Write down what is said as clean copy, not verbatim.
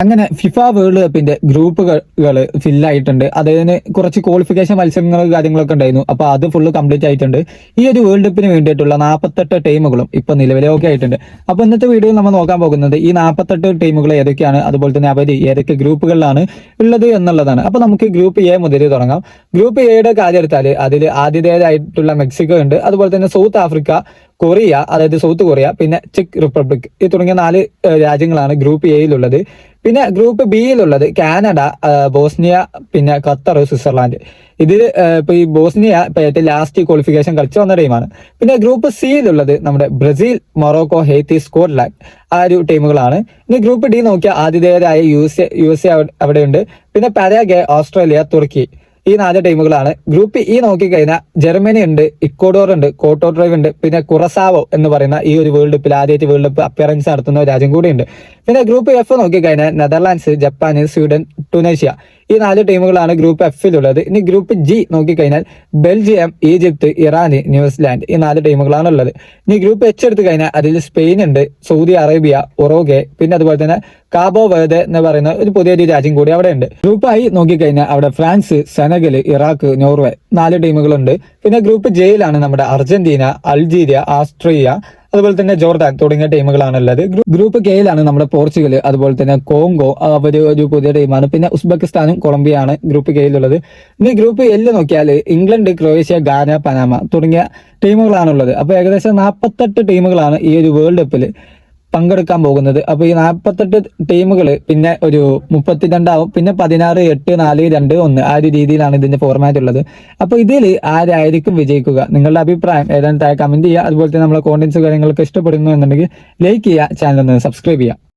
അങ്ങനെ FIFA world കപ്പിന്റെ ഗ്രൂപ്പുകൾ ഫില്ലായിട്ടുണ്ട്. അതിന് കുറച്ച് ക്വാളിഫിക്കേഷൻ മത്സരങ്ങളും കാര്യങ്ങളൊക്കെ ഉണ്ടായിരുന്നു. അപ്പൊ അത് ഫുള്ള് കംപ്ലീറ്റ് ആയിട്ടുണ്ട്. ഈ ഒരു വേൾഡ് കപ്പിന് വേണ്ടിയിട്ടുള്ള 48 ടീമുകളും ഇപ്പൊ നിലവിലൊക്കെ ആയിട്ടുണ്ട്. അപ്പൊ ഇന്നത്തെ വീഡിയോയിൽ നമ്മൾ നോക്കാൻ പോകുന്നത് ഈ 48 ടീമുകൾ ഏതൊക്കെയാണ്, അതുപോലെ തന്നെ അവർ ഏതൊക്കെ ഗ്രൂപ്പുകളിലാണ് ഉള്ളത് എന്നുള്ളതാണ്. അപ്പൊ നമുക്ക് ഗ്രൂപ്പ് എ മുതൽ തുടങ്ങാം. ഗ്രൂപ്പ് എയുടെ കാര്യം എടുത്താൽ അതിൽ ആദ്യത്തേതായിട്ടുള്ള മെക്സിക്കോ ഉണ്ട്, അതുപോലെ തന്നെ സൗത്ത് ആഫ്രിക്ക, കൊറിയ, അതായത് സൗത്ത് കൊറിയ, പിന്നെ ചെക്ക് റിപ്പബ്ലിക്, ഈ തുടങ്ങിയ 4 രാജ്യങ്ങളാണ് ഗ്രൂപ്പ് എയിലുള്ളത്. പിന്നെ ഗ്രൂപ്പ് ബിയിലുള്ളത് കാനഡ, ബോസ്നിയ, പിന്നെ ഖത്തർ, സ്വിറ്റ്സർലാൻഡ്. ഇതിൽ ഇപ്പൊ ഈ ബോസ്നിയ ഏറ്റവും ലാസ്റ്റ് ക്വാളിഫിക്കേഷൻ കളിച്ചു വന്ന ടീമാണ്. പിന്നെ ഗ്രൂപ്പ് സിയിലുള്ളത് നമ്മുടെ ബ്രസീൽ, മൊറോക്കോ, ഹെയ്ത്തി, സ്കോട്ട്ലാൻഡ്, ആ ഒരു ടീമുകളാണ്. ഇനി ഗ്രൂപ്പ് ഡി നോക്കിയാൽ ആതിഥേയരായ യു എസ് എ അവിടെയുണ്ട്. പിന്നെ പരാഗ്വേ, ഓസ്ട്രേലിയ, തുർക്കി, ഈ 4 ടീമുകളാണ്. ഗ്രൂപ്പ് ഇ നോക്കിക്കഴിഞ്ഞാൽ ജർമ്മനി ഉണ്ട്, ഇക്വഡോർ ഉണ്ട്, കോട്ടോ ഡ്രൈവ് ഉണ്ട്, പിന്നെ കുറസാവോ എന്ന് പറയുന്ന ഈ ഒരു വേൾഡ് കപ്പിൽ ആദ്യമായിട്ട് വേൾഡ് കപ്പ് അപ്പിയറൻസ് നടത്തുന്ന ഒരു രാജ്യം കൂടിയുണ്ട്. പിന്നെ ഗ്രൂപ്പ് എഫ് നോക്കിക്കഴിഞ്ഞാൽ നെതർലാൻഡ്സ്, ജപ്പാൻ, സ്വീഡൻ, ടുണേഷ്യ, ഈ 4 ടീമുകളാണ് ഗ്രൂപ്പ് എഫിലുള്ളത്. ഇനി ഗ്രൂപ്പ് ജി നോക്കിക്കഴിഞ്ഞാൽ ബെൽജിയം, ഈജിപ്ത്, ഇറാൻ, ന്യൂസിലാൻഡ്, ഈ 4 ടീമുകളാണ് ഉള്ളത്. ഇനി ഗ്രൂപ്പ് എച്ച് എടുത്തു കഴിഞ്ഞാൽ അതിൽ സ്പെയിൻ ഉണ്ട്, സൗദി അറേബ്യ, ഉറുഗ്വേ, പിന്നെ അതുപോലെ തന്നെ കാബോ വെർദെ എന്ന് പറയുന്ന ഒരു പുതിയൊരു രാജ്യം കൂടി അവിടെ ഉണ്ട്. ഗ്രൂപ്പ് ഐ നോക്കിക്കഴിഞ്ഞാൽ അവിടെ ഫ്രാൻസ്, സെനഗൽ, ഇറാഖ്, നോർവേ, 4 ടീമുകളുണ്ട്. പിന്നെ ഗ്രൂപ്പ് ജെയിലാണ് നമ്മുടെ അർജന്റീന, അൾജീരിയ, ഓസ്ട്രേലിയ, അതുപോലെ തന്നെ ജോർദാൻ തുടങ്ങിയ ടീമുകളാണ് ഉള്ളത്. ഗ്രൂപ്പ് കെയിലാണ് നമ്മുടെ പോർച്ചുഗൽ, അതുപോലെ തന്നെ കോങ്കോ, അവര് ഒരു പുതിയ ടീമാണ്. പിന്നെ ഉസ്ബെക്കിസ്ഥാനും കൊളംബിയാണ് ഗ്രൂപ്പ് കെയിലുള്ളത്. ഇനി ഗ്രൂപ്പ് എല്ല് നോക്കിയാൽ ഇംഗ്ലണ്ട്, ക്രൊയേഷ്യ, ഗാന, പനാമ തുടങ്ങിയ ടീമുകളാണുള്ളത്. അപ്പൊ ഏകദേശം 48 ടീമുകളാണ് ഈ ഒരു വേൾഡ് കപ്പിൽ പങ്കെടുക്കാൻ പോകുന്നത്. അപ്പൊ ഈ 48 ടീമുകൾ പിന്നെ ഒരു 32 ആവും. പിന്നെ 16, 8, 4, 2, 1 ആ ഒരു രീതിയിലാണ് ഇതിന്റെ ഫോർമാറ്റ് ഉള്ളത്. അപ്പൊ ഇതിൽ ആരായിരിക്കും വിജയിക്കുക? നിങ്ങളുടെ അഭിപ്രായം ഏതാണ്ട് താഴെ കമന്റ് ചെയ്യുക. അതുപോലെ തന്നെ നമ്മളെ കോണ്ടന്റ്സ് കാര്യങ്ങളൊക്കെ ഇഷ്ടപ്പെടുന്നു എന്നുണ്ടെങ്കിൽ ലൈക്ക് ചെയ്യുക, ചാനൽ ഒന്ന് സബ്സ്ക്രൈബ് ചെയ്യുക.